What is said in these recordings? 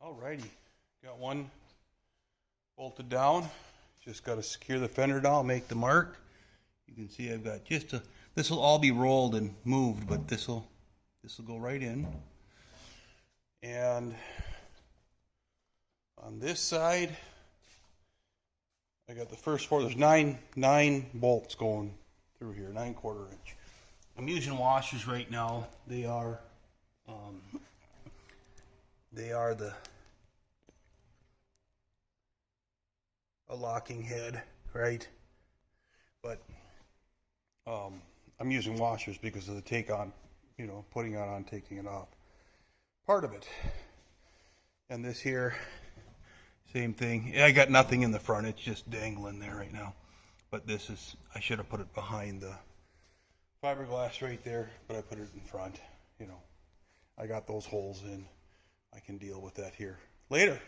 Alrighty, got one bolted down. Just got to secure the fender down, make the mark. You can see I've got just a, this will all be rolled and moved, but this will go right in. And on this side, I got the first four. There's nine bolts going through here, 9/4 inch. I'm using washers right now. They are a locking head, right? But I'm using washers because of the take on, you know, putting it on, taking it off. Part of it. And this here, same thing. I got nothing in the front. It's just dangling there right now. But this is, I should have put it behind the fiberglass right there, but I put it in front. You know, I got those holes in. I can deal with that here later.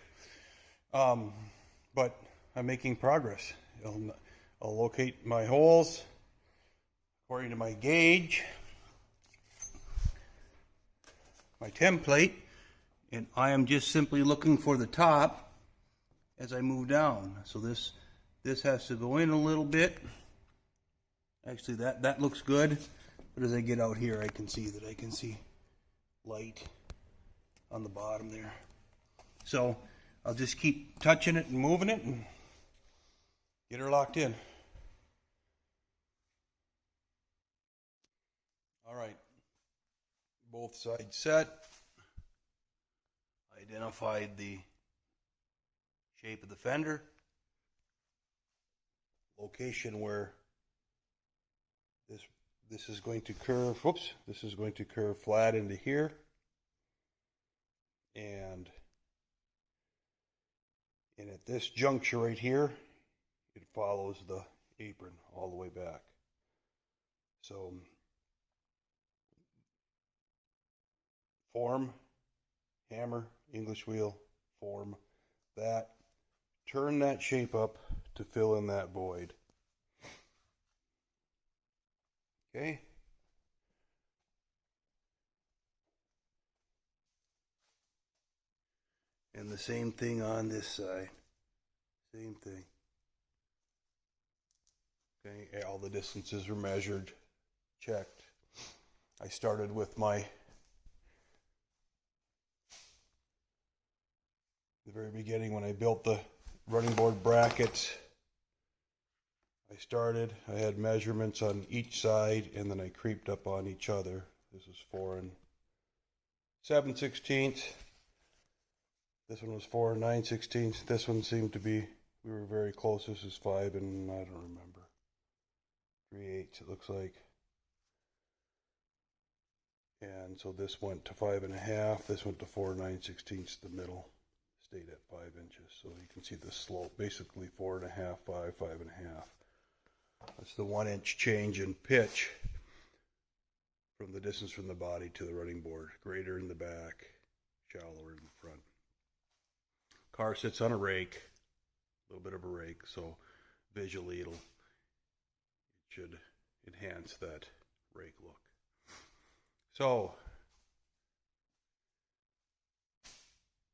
But I'm making progress. I'll locate my holes according to my gauge, my template, and I am just simply looking for the top as I move down. So this has to go in a little bit. Actually, that looks good, but as I get out here, I can see light on the bottom there. So I'll just keep touching it and moving it and get her locked in. All right, both sides set. Identified the shape of the fender, location where this is going to curve. Whoops, this is going to curve flat into here, and at this juncture right here, it follows the apron all the way back. So form, hammer, English wheel, form that, turn that shape up to fill in that void. Okay. And the same thing on this side. Same thing. Okay, all the distances are measured, checked. I started with the very beginning when I built the running board brackets. I had measurements on each side, and then I creeped up on each other. This is 4 7/16. This one was 4 9/16. This one seemed to be, we were very close. This is 5 and I don't remember. 3/8 it looks like. And so this went to 5 1/2. This went to 4 9/16. The middle stayed at 5 inches. So you can see the slope, basically 4 1/2, 5, 5 1/2. That's the 1 inch change in pitch from the distance from the body to the running board. Greater in the back, shallower in the front. Car sits on a rake, a little bit of a rake, so visually it should enhance that rake look. So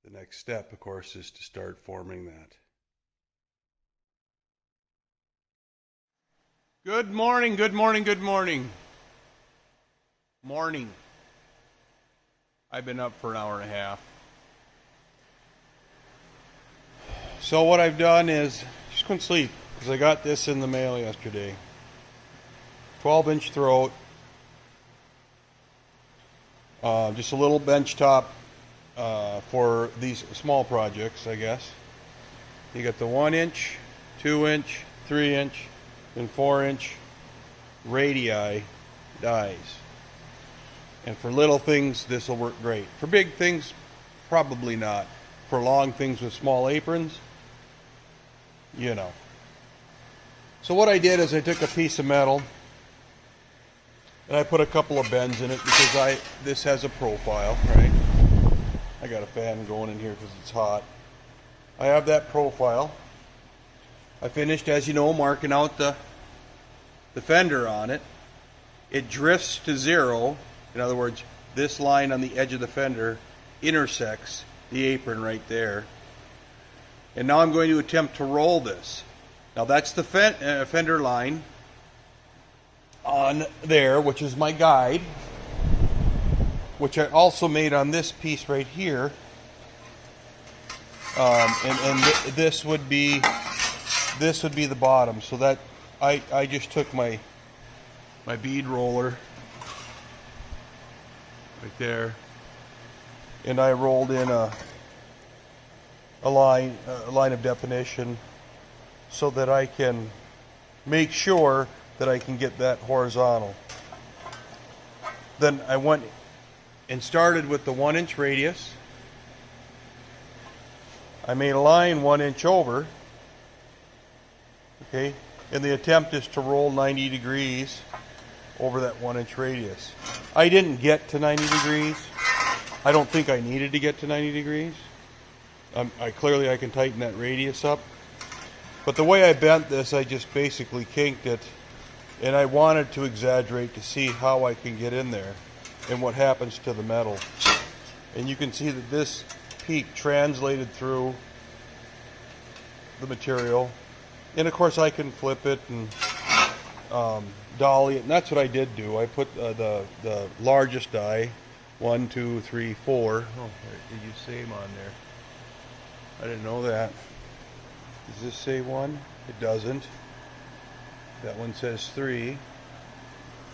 the next step, of course, is to start forming that. Good morning, good morning, good morning. Morning. I've been up for an hour and a half. So what I've done is, just couldn't sleep, because I got this in the mail yesterday. 12-inch throat. Just a little bench top for these small projects, I guess. You got the 1 inch, 2 inch, 3 inch, and 4 inch radii dies. And for little things, this will work great. For big things, probably not. For long things with small aprons, you know. So what I did is I took a piece of metal and I put a couple of bends in it because this has a profile, right? I got a fan going in here because it's hot. I have that profile. I finished, as you know, marking out the fender on it. It drifts to 0. In other words, this line on the edge of the fender intersects the apron right there. And now I'm going to attempt to roll this. Now that's the fender line on there, which is my guide, which I also made on this piece right here. This would be the bottom. So that I just took my bead roller right there, and I rolled in a line of definition so that I can make sure that I can get that horizontal. Then I went and started with the 1-inch radius. I made a line 1 inch over, okay, and the attempt is to roll 90 degrees over that 1-inch radius. I didn't get to 90 degrees. I don't think I needed to get to 90 degrees. Clearly I can tighten that radius up. But the way I bent this, I just basically kinked it, and I wanted to exaggerate to see how I can get in there and what happens to the metal. And you can see that this peak translated through the material. And of course I can flip it and dolly it, and that's what I did do. I put the largest die, 1, 2, 3, 4. Oh, did you same on there? I didn't know that. Does this say 1? It doesn't. That one says 3.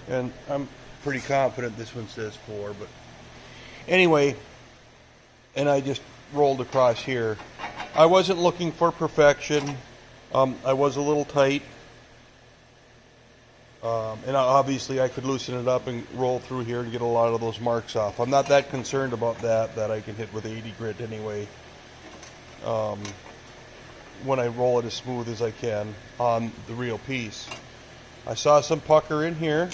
And I'm pretty confident this one says 4. But anyway, and I just rolled across here. I wasn't looking for perfection. I was a little tight. And obviously I could loosen it up and roll through here and get a lot of those marks off. I'm not that concerned about that I can hit with 80 grit anyway. When I roll it as smooth as I can on the real piece. I saw some pucker in here.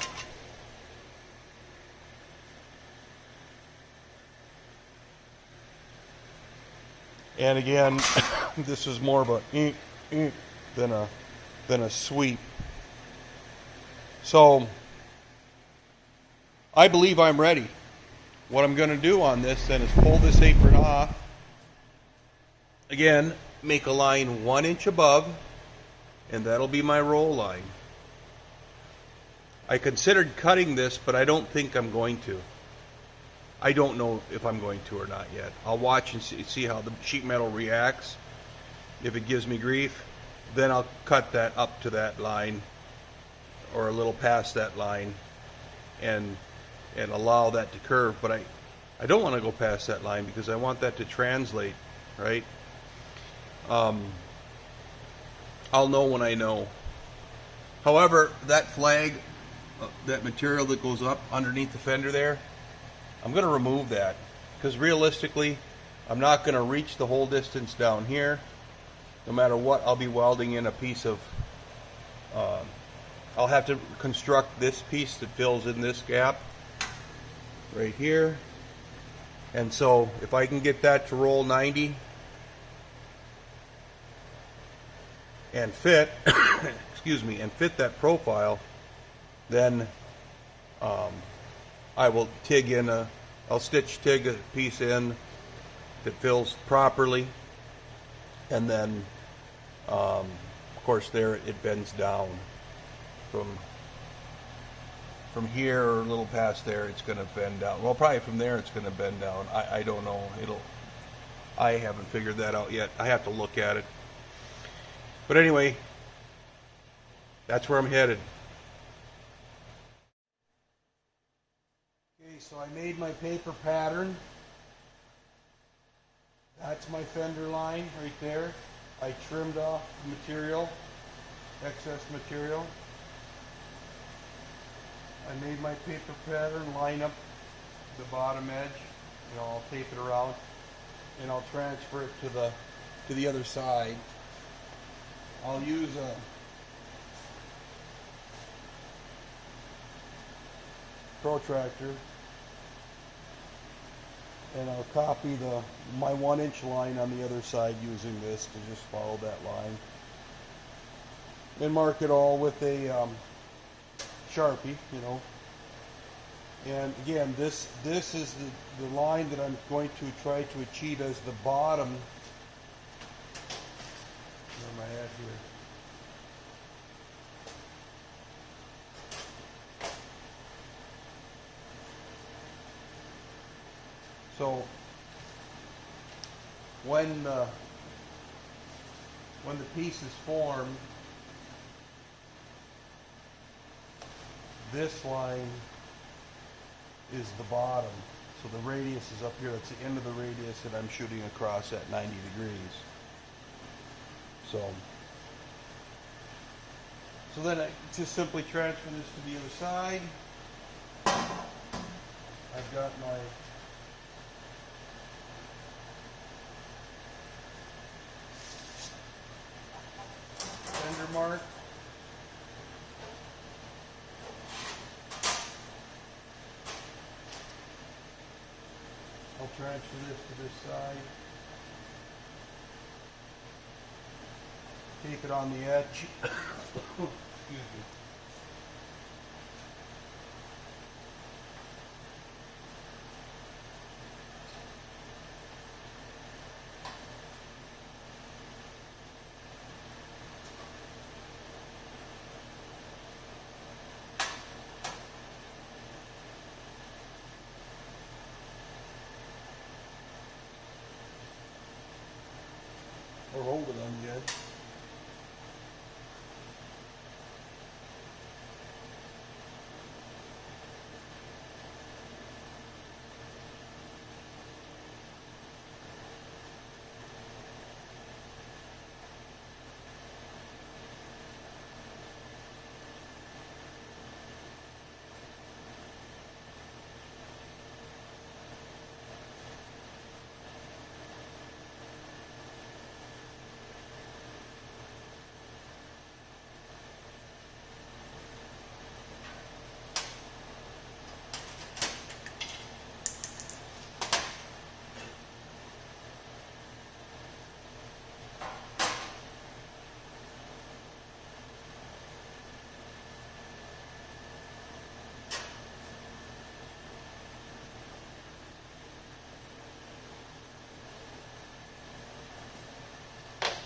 And again, this is more of a than a sweep. So I believe I'm ready. What I'm going to do on this then is pull this apron off. Again, make a line 1 inch above, and that'll be my roll line. I considered cutting this, but I don't think I'm going to. I don't know if I'm going to or not yet. I'll watch and see how the sheet metal reacts. If it gives me grief, then I'll cut that up to that line or a little past that line and allow that to curve. But I don't want to go past that line because I want that to translate, right? I'll know when I know. However, that flag, that material that goes up underneath the fender there, I'm going to remove that because realistically I'm not going to reach the whole distance down here. No matter what, I'll be welding in a piece of I'll have to construct this piece that fills in this gap right here. And so if I can get that to roll 90 and fit excuse me, and fit that profile, then I will I'll stitch TIG a piece in that fills properly, and then of course there it bends down from here or a little past there. It's going to bend down. Well, probably from there it's going to bend down. I don't know. I haven't figured that out yet. I have to look at it. But anyway, that's where I'm headed. Okay, so I made my paper pattern. That's my fender line right there. I trimmed off the material, excess material. I made my paper pattern line up the bottom edge. You know, I'll tape it around and I'll transfer it to the other side. I'll use a protractor and I'll copy my 1 inch line on the other side using this to just follow that line. Then mark it all with a Sharpie, you know. And again, this is the line that I'm going to try to achieve as the bottom. Where am I at here? So when the piece is formed, this line is the bottom. So the radius is up here. That's the end of the radius that I'm shooting across at 90 degrees. So then I just simply transfer this to the other side. I've got my fender mark. I'll transfer this to this side. Tape it on the edge. Excuse me. Or hold it on the edge.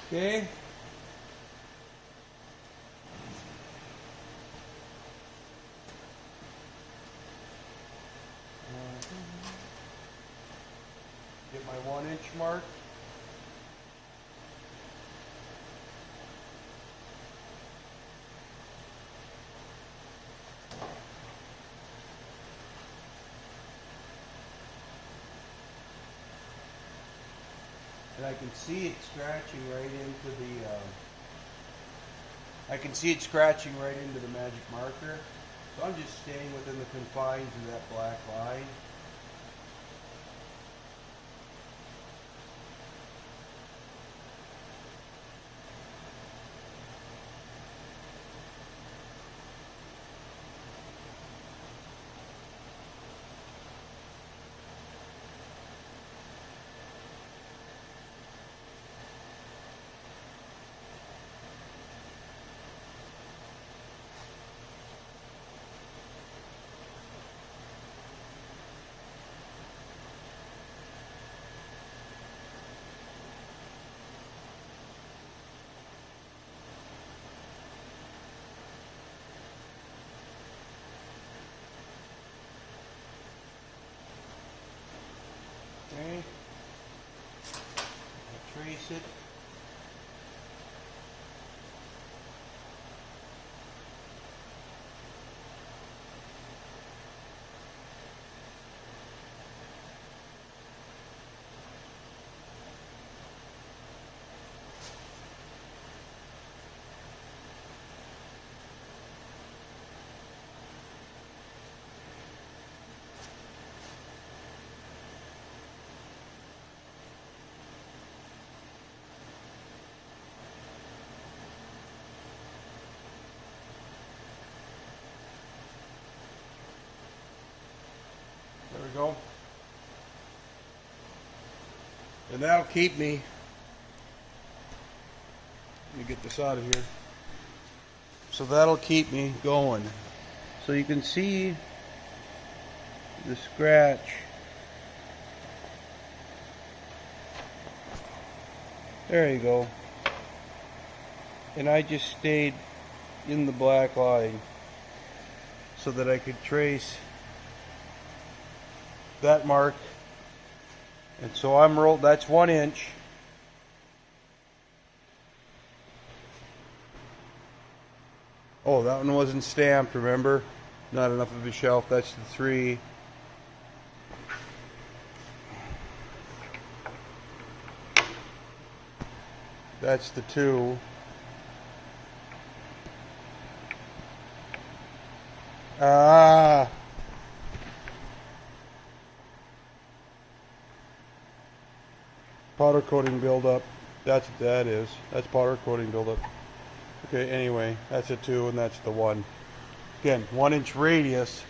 Okay. Get my 1-inch mark. And I can see it scratching right into the magic marker. So I'm just staying within the confines of that black line. Okay. I'll trace it. There we go. And that'll keep me. Let me get this out of here. So that'll keep me going. So you can see the scratch. There you go. And I just stayed in the black line so that I could trace that mark. And so I'm rolled, that's 1 inch. Oh, that one wasn't stamped, remember? Not enough of a shelf, that's the 3. That's the 2. Ah. Powder coating buildup. That's what that is. That's powder coating buildup. Okay, anyway, that's a 2 and that's the 1. Again, 1 inch radius.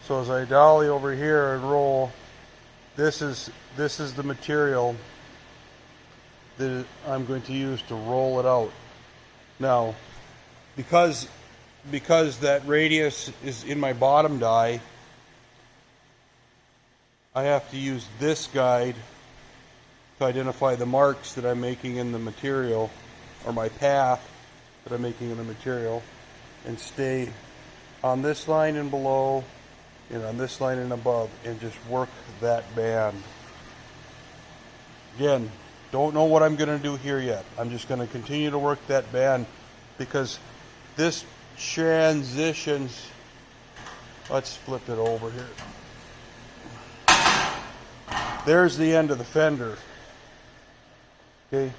So as I dolly over here and roll, this is the material that I'm going to use to roll it out. Now, because that radius is in my bottom die, I have to use this guide to identify the marks that I'm making in the material, or my path that I'm making in the material, and stay on this line and below and on this line and above and just work that band. Again, don't know what I'm going to do here yet. I'm just going to continue to work that band because this transitions. Let's flip it over here. There's the end of the fender. Okay,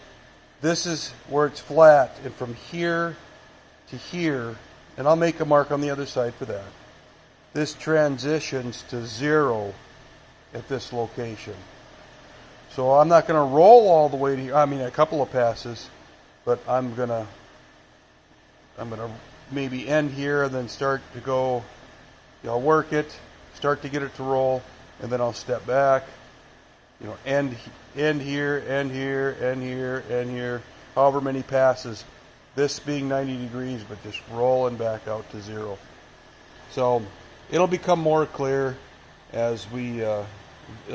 this is where it's flat, and from here to here, and I'll make a mark on the other side for that. This transitions to 0 at this location. So I'm not going to roll all the way to here. I mean, a couple of passes, but I'm gonna maybe end here and then start to go. I'll work it, start to get it to roll, and then I'll step back. End here, end here, end here, end here. However many passes. This being 90 degrees, but just rolling back out to 0. So it'll become more clear as we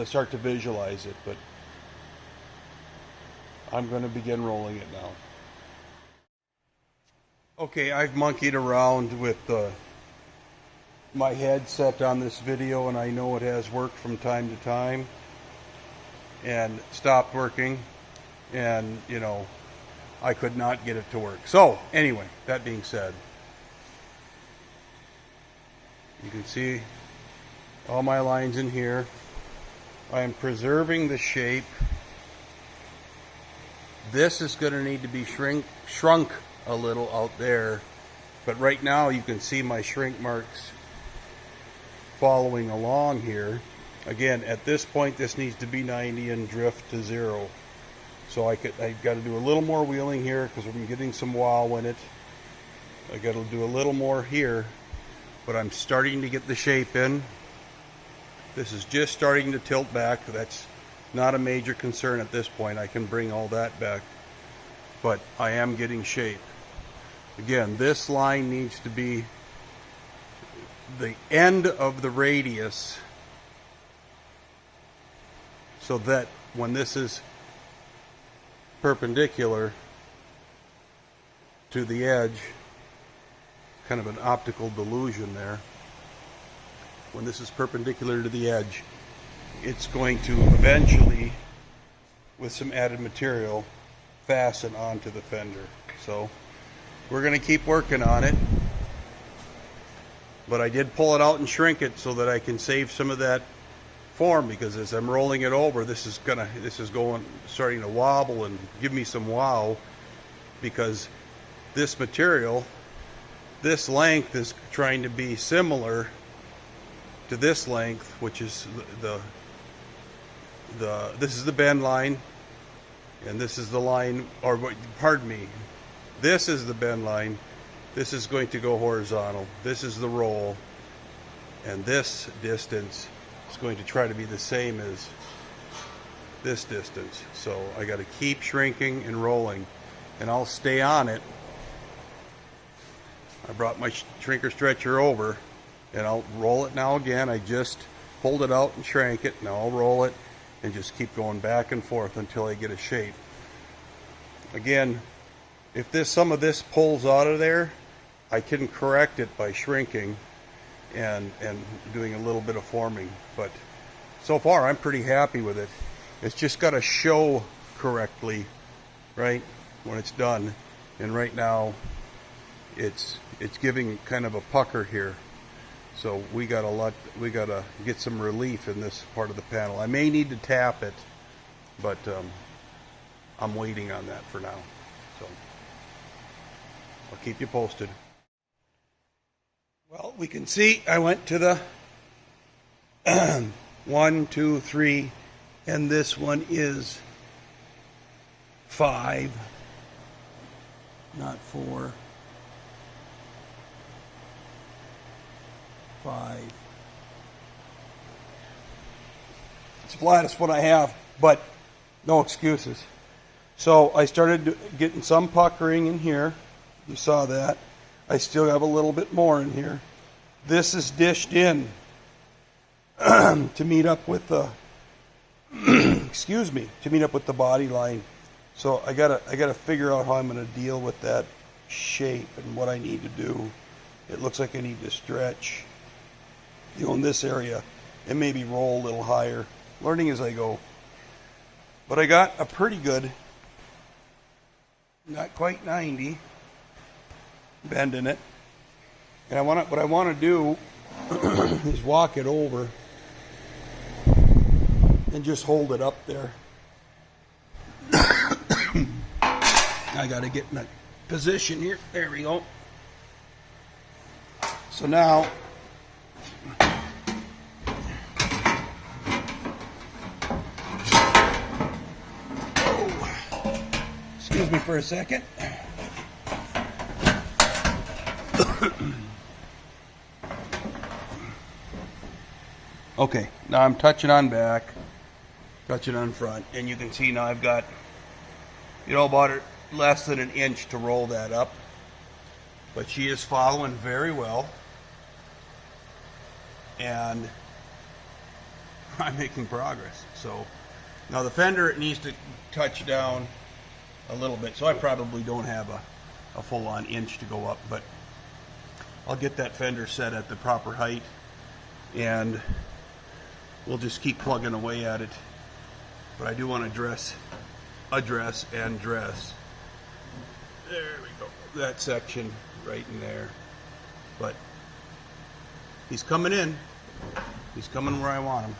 start to visualize it, but I'm going to begin rolling it now. Okay, I've monkeyed around with my headset on this video, and I know it has worked from time to time and stopped working, and I could not get it to work. So anyway, that being said, you can see all my lines in here. I am preserving the shape. This is going to need to be shrunk a little out there, but right now you can see my shrink marks following along here. Again, at this point this needs to be 90 and drift to 0. So I've got to do a little more wheeling here because I'm getting some wow in it. I got to do a little more here, but I'm starting to get the shape in. This is just starting to tilt back. That's not a major concern at this point. I can bring all that back, but I am getting shape. Again, this line needs to be the end of the radius, so that when this is perpendicular to the edge, kind of an optical delusion there, when this is perpendicular to the edge, it's going to eventually, with some added material, fasten onto the fender. So we're going to keep working on it, but I did pull it out and shrink it so that I can save some of that form, because as I'm rolling it over, this is starting to wobble and give me some wow, because this material, this length is trying to be similar to this length, which is this is the bend line, and this is the line, or pardon me, this is the bend line. This is going to go horizontal. This is the roll, and this distance is going to try to be the same as this distance. So I got to keep shrinking and rolling, and I'll stay on it. I brought my shrinker stretcher over, and I'll roll it now again. I just pulled it out and shrank it. Now I'll roll it and just keep going back and forth until I get a shape. Again, if some of this pulls out of there, I can correct it by shrinking and doing a little bit of forming. But so far I'm pretty happy with it. It's just got to show correctly, right, when it's done. And right now it's giving kind of a pucker here. So we gotta get some relief in this part of the panel. I may need to tap it, but I'm waiting on that for now. So I'll keep you posted. Well, we can see I went to the 1, 2, 3, and this one is 5, not 4. 5. It's the flattest one I have, but no excuses. So I started getting some puckering in here. You saw that. I still have a little bit more in here. This is dished in to meet up with the excuse me, to meet up with the body line. So I gotta figure out how I'm gonna deal with that shape and what I need to do. It looks like I need to stretch, in this area, and maybe roll a little higher. Learning as I go. But I got a pretty good, not quite 90, bend in it. And what I want to do is walk it over and just hold it up there. I got to get in a position here. There we go. So now, excuse me for a second. Okay, now I'm touching on back, touching on front, and you can see now I've got, about less than an inch to roll that up. But she is following very well, and I'm making progress. So now the fender, it needs to touch down a little bit, so I probably don't have a full-on inch to go up, but I'll get that fender set at the proper height, and we'll just keep plugging away at it. But I do want to address and dress. There we go. That section right in there. But he's coming in. He's coming where I want him.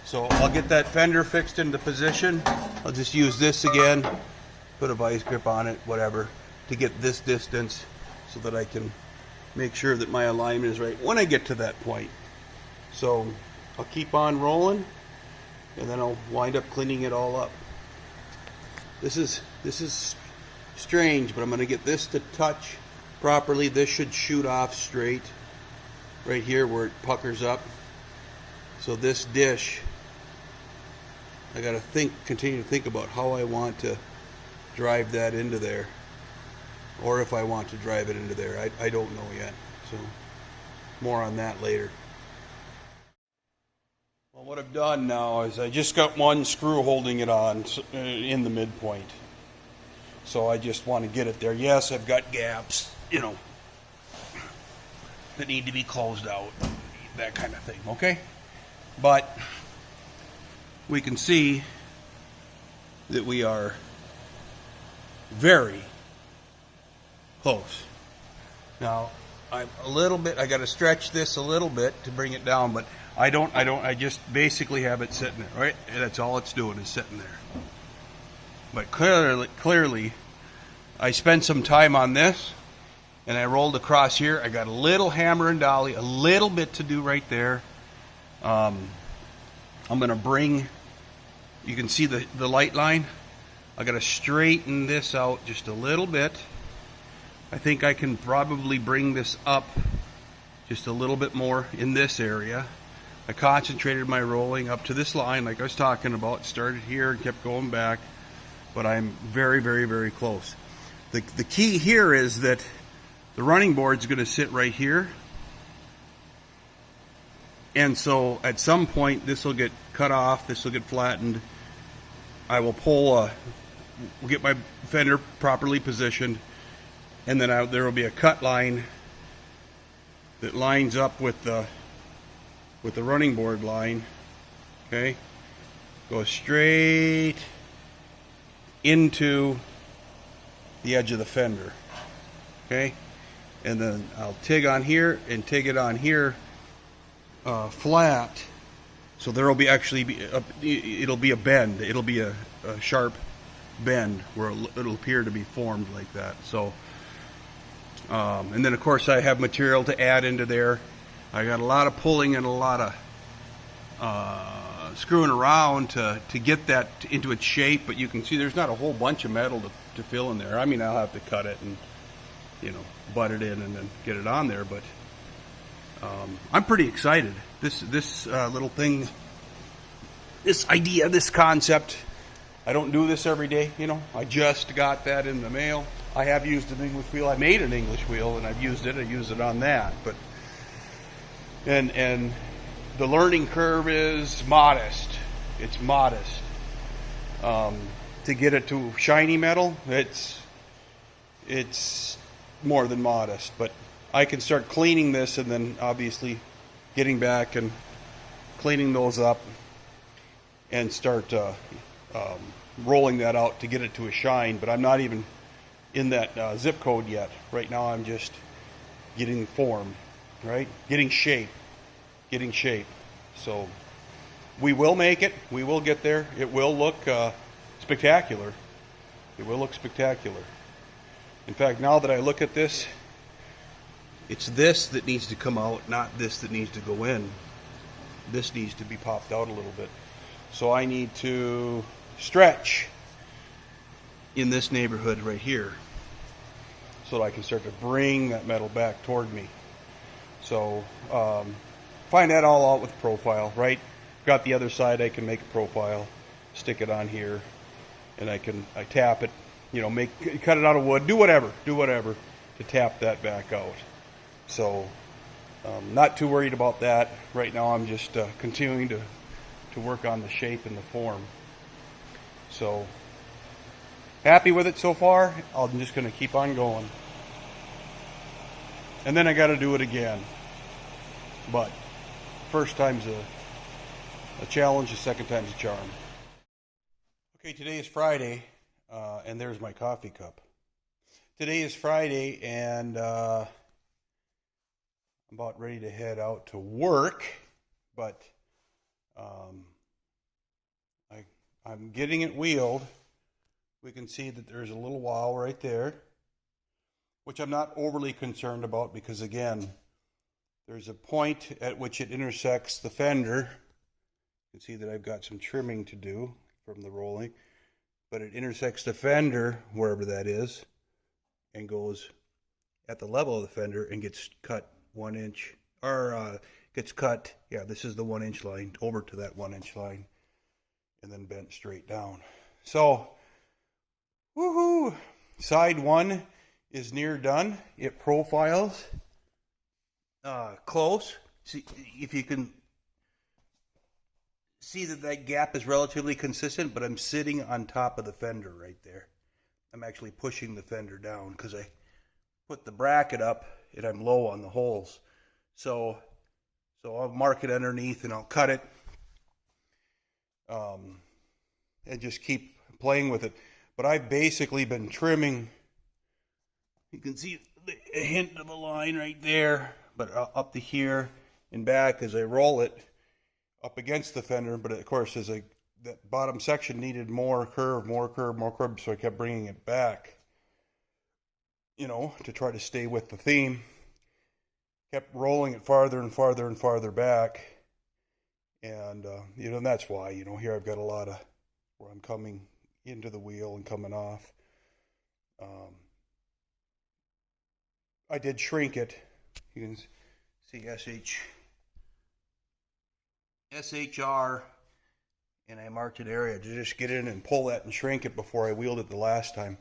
So I'll get that fender fixed into position. I'll just use this again, put a vice grip on it, whatever, to get this distance so that I can make sure that my alignment is right when I get to that point. So I'll keep on rolling, and then I'll wind up cleaning it all up. This is strange, but I'm going to get this to touch properly. This should shoot off straight right here where it puckers up. So this dish, I got to continue to think about how I want to drive that into there, or if I want to drive it into there. I don't know yet. So more on that later. Well, what I've done now is I just got one screw holding it on in the midpoint. So I just want to get it there. Yes, I've got gaps, that need to be closed out, that kind of thing, okay? But we can see that we are very close. Now, I got to stretch this a little bit to bring it down, but I just basically have it sitting there, right? That's all it's doing, is sitting there. But clearly, I spent some time on this, and I rolled across here. I got a little hammer and dolly, a little bit to do right there. I'm going to bring, you can see the light line. I got to straighten this out just a little bit. I think I can probably bring this up just a little bit more in this area. I concentrated my rolling up to this line like I was talking about. Started here and kept going back, but I'm very, very, very close. The key here is that the running board's going to sit right here, And so at some point this will get cut off, this will get flattened. I will pull, get my fender properly positioned, and then there will be a cut line that lines up with the running board line. Okay, go straight into the edge of the fender. Okay, and then I'll TIG on here and TIG it on here flat. So there will be it'll be a bend. It'll be a sharp bend where it'll appear to be formed like that. So, and then of course I have material to add into there. I got a lot of pulling and a lot of screwing around to get that into its shape. But you can see there's not a whole bunch of metal to fill in there. I mean, I'll have to cut it and, you know, butt it in and then get it on there. But I'm pretty excited. This little thing, this idea, this concept, I don't do this every day, you know. I just got that in the mail. I have used an English wheel. I made an English wheel and I've used it. I use it on that. But and the learning curve is modest. It's modest. To get it to shiny metal, it's more than modest. But I can start cleaning this and then obviously getting back and cleaning those up and start rolling that out to get it to a shine. But I'm not even in that zip code yet. Right now I'm just getting form, right? Getting shape. So we will make it. We will get there. It will look spectacular. It will look spectacular. In fact, now that I look at this, it's this that needs to come out, not this that needs to go in. This needs to be popped out a little bit. So I need to stretch in this neighborhood right here so that I can start to bring that metal back toward me. So find that all out with profile, right? Got the other side, I can make a profile, stick it on here, and I tap it, you know, cut it out of wood, do whatever to tap that back out. So not too worried about that. Right now I'm just continuing to work on the shape and the form. So happy with it so far. I'm just going to keep on going. And then I got to do it again. But first time's a challenge, the second time's a charm. Okay, today is Friday, and there's my coffee cup. Today is Friday, and I'm about ready to head out to work, but I'm getting it wheeled. We can see that there's a little wowel right there, which I'm not overly concerned about because, again, there's a point at which it intersects the fender. You can see that I've got some trimming to do from the rolling, but it intersects the fender, wherever that is, and goes at the level of the fender and gets cut 1 inch, or gets cut, yeah, this is the 1 inch line, over to that 1 inch line, and then bent straight down. So, woohoo! Side 1 is near done. It profiles close. See if you can see that gap is relatively consistent, but I'm sitting on top of the fender right there. I'm actually pushing the fender down because I put the bracket up and I'm low on the holes. So I'll mark it underneath and I'll cut it and just keep playing with it. But I've basically been trimming. You can see a hint of a line right there, but up to here and back as I roll it up against the fender. But of course, that bottom section needed more curve, so I kept bringing it back, you know, to try to stay with the theme. Kept rolling it farther and farther and farther back, and you know, and that's why, you know, here I've got a lot of where I'm coming into the wheel and coming off. I did shrink it. You can see SHR, and I marked an area to just get in and pull that and shrink it before I wheeled it the last time.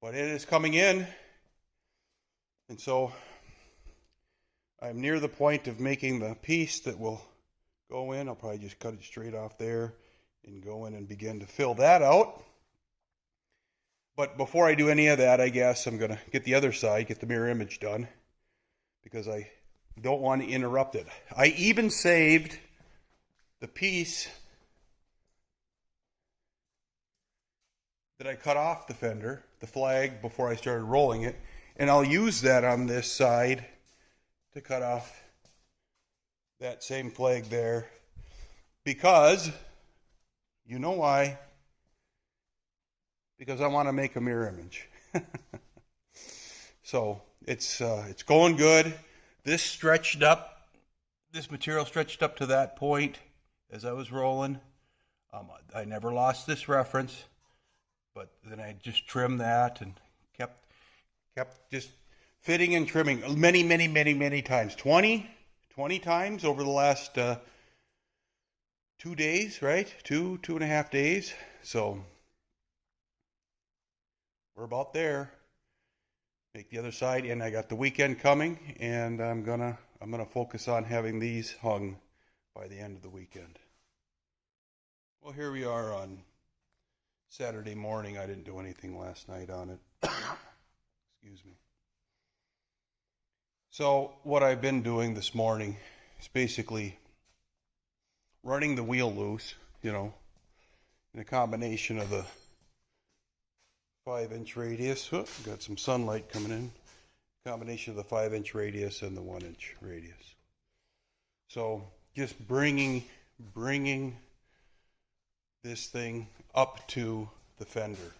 But it is coming in, and so I'm near the point of making the piece that will go in. I'll probably just cut it straight off there and go in and begin to fill that out. But before I do any of that, I guess I'm going to get the other side, get the mirror image done, because I don't want to interrupt it. I even saved the piece that I cut off the fender, the flag, before I started rolling it, and I'll use that on this side to cut off that same flag there, because, you know why? Because I want to make a mirror image. So it's going good. This material stretched up to that point as I was rolling. I never lost this reference, but then I just trimmed that and kept just fitting and trimming many times. 20 times over the last 2 days, right? 2.5 days. So we're about there. Make the other side, and I got the weekend coming, and I'm gonna focus on having these hung by the end of the weekend. Well, here we are on Saturday morning. I didn't do anything last night on it. Excuse me. So what I've been doing this morning is basically running the wheel loose, in a combination of the 5-inch radius. Oh, got some sunlight coming in. Combination of the 5-inch radius and the 1-inch radius. So just bringing this thing up to the fender,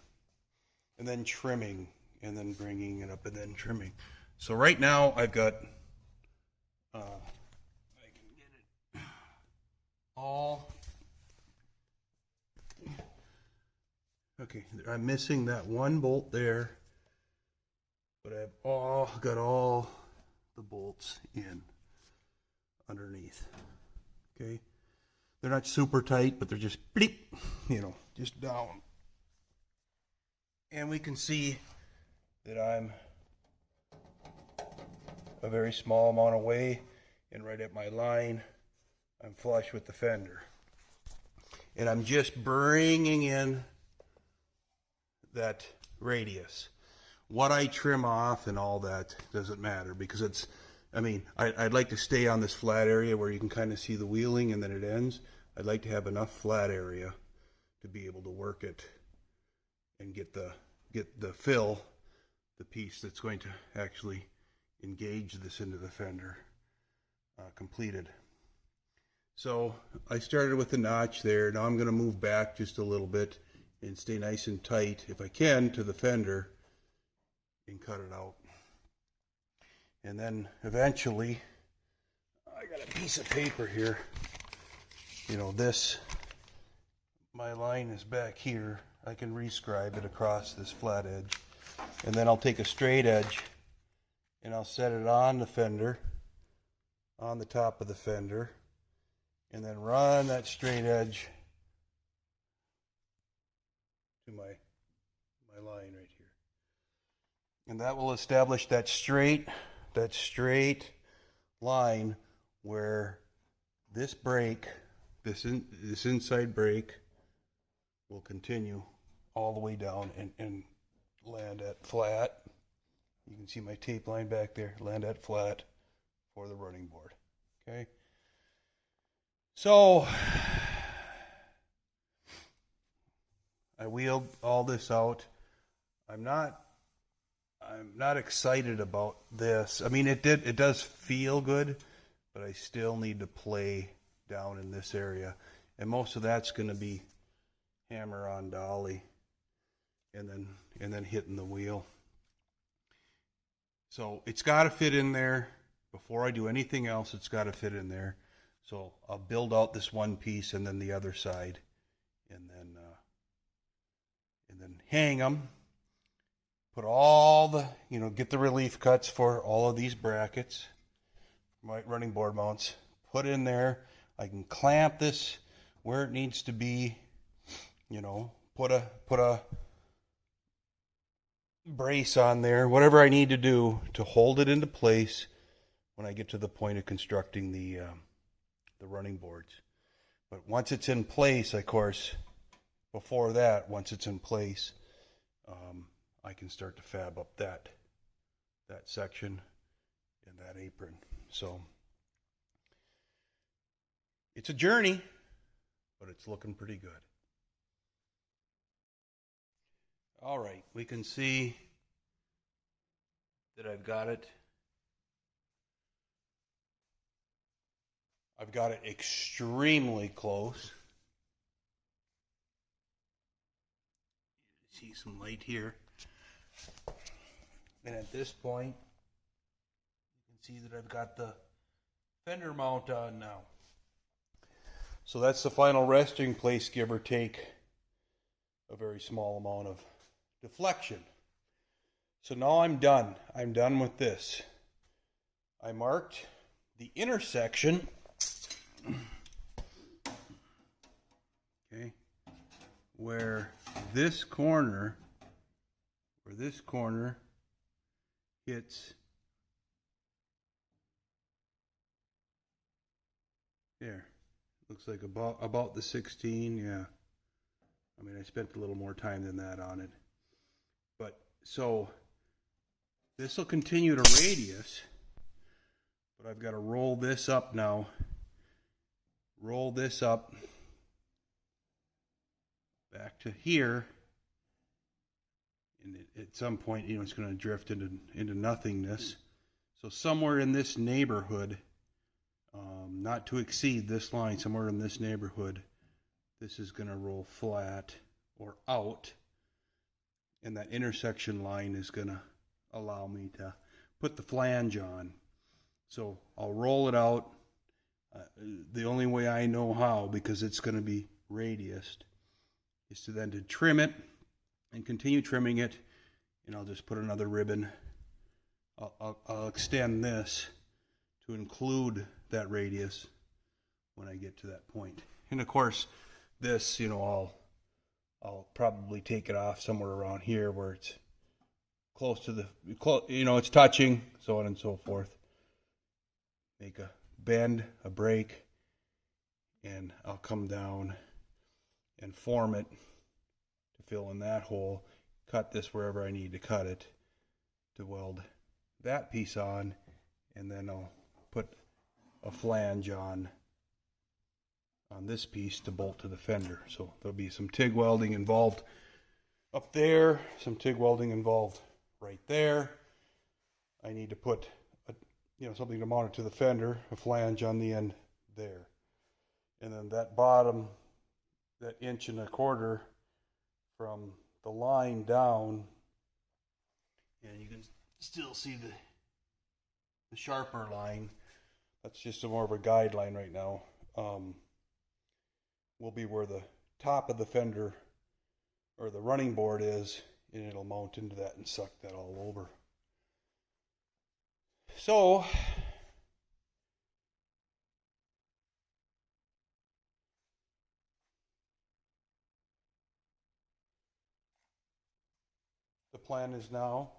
and then trimming, and then bringing it up, and then trimming. So right now I've got, I can get it all. Okay, I'm missing that one bolt there, but I've got all the bolts in underneath. Okay, they're not super tight, but they're just bleep, just down. And we can see that I'm a very small amount away, and right at my line, I'm flush with the fender. And I'm just bringing in that radius. What I trim off and all that doesn't matter, because I'd like to stay on this flat area where you can kind of see the wheeling and then it ends. I'd like to have enough flat area to be able to work it and get the fill, the piece that's going to actually engage this into the fender, completed. So I started with the notch there. Now I'm going to move back just a little bit and stay nice and tight, if I can, to the fender and cut it out. And then eventually, I got a piece of paper here. My line is back here. I can rescribe it across this flat edge. And then I'll take a straight edge and I'll set it on the fender, on the top of the fender, and then run that straight edge to my line right here. And that will establish that straight line where this brake, this inside brake, will continue all the way down and land at flat. You can see my tape line back there, land at flat for the running board. Okay. So I wheeled all this out. I'm not excited about this. I mean, it does feel good, but I still need to play down in this area, and most of that's going to be hammer on dolly, and then hitting the wheel. So it's got to fit in there. Before I do anything else, it's got to fit in there. So I'll build out this one piece and then the other side, and then hang them. Put all the, get the relief cuts for all of these brackets, my running board mounts. Put in there. I can clamp this where it needs to be. Put a brace on there, whatever I need to do to hold it into place when I get to the point of constructing the running boards. But once it's in place, of course, before that, once it's in place, I can start to fab up that section and that apron. So it's a journey, but it's looking pretty good. All right, we can see that I've got it extremely close. See some light here. And at this point, you can see that I've got the fender mount on now. So that's the final resting place, give or take a very small amount of deflection. So now I'm done. I'm done with this. I marked the intersection. Okay, where this corner hits there. Looks like about the 16, yeah. I mean, I spent a little more time than that on it. But so this will continue to radius, but I've got to roll this up now. Roll this up back to here, and at some point, it's going to drift into nothingness. So somewhere in this neighborhood, not to exceed this line, somewhere in this neighborhood, this is going to roll flat or out, and that intersection line is going to allow me to put the flange on. So I'll roll it out. The only way I know how, because it's going to be radiused, is to then trim it and continue trimming it, and I'll just put another ribbon. I'll extend this to include that radius when I get to that point. And of course, this, I'll probably take it off somewhere around here where it's close to the, it's touching, so on and so forth. Make a bend, a break, and I'll come down and form it to fill in that hole, cut this wherever I need to cut it to weld that piece on, and then I'll put a flange on this piece to bolt to the fender. So there'll be some TIG welding involved up there, some TIG welding involved right there. I need to put something to mount it to the fender, a flange on the end there. And then that bottom, that 1.25 inches from the line down, and you can still see the sharper line. That's just more of a guideline right now. Will be where the top of the fender or the running board is, and it'll mount into that and suck that all over. So the plan is now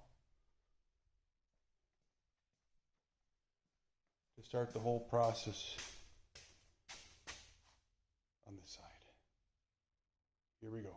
to start the whole process on this side. Here we go.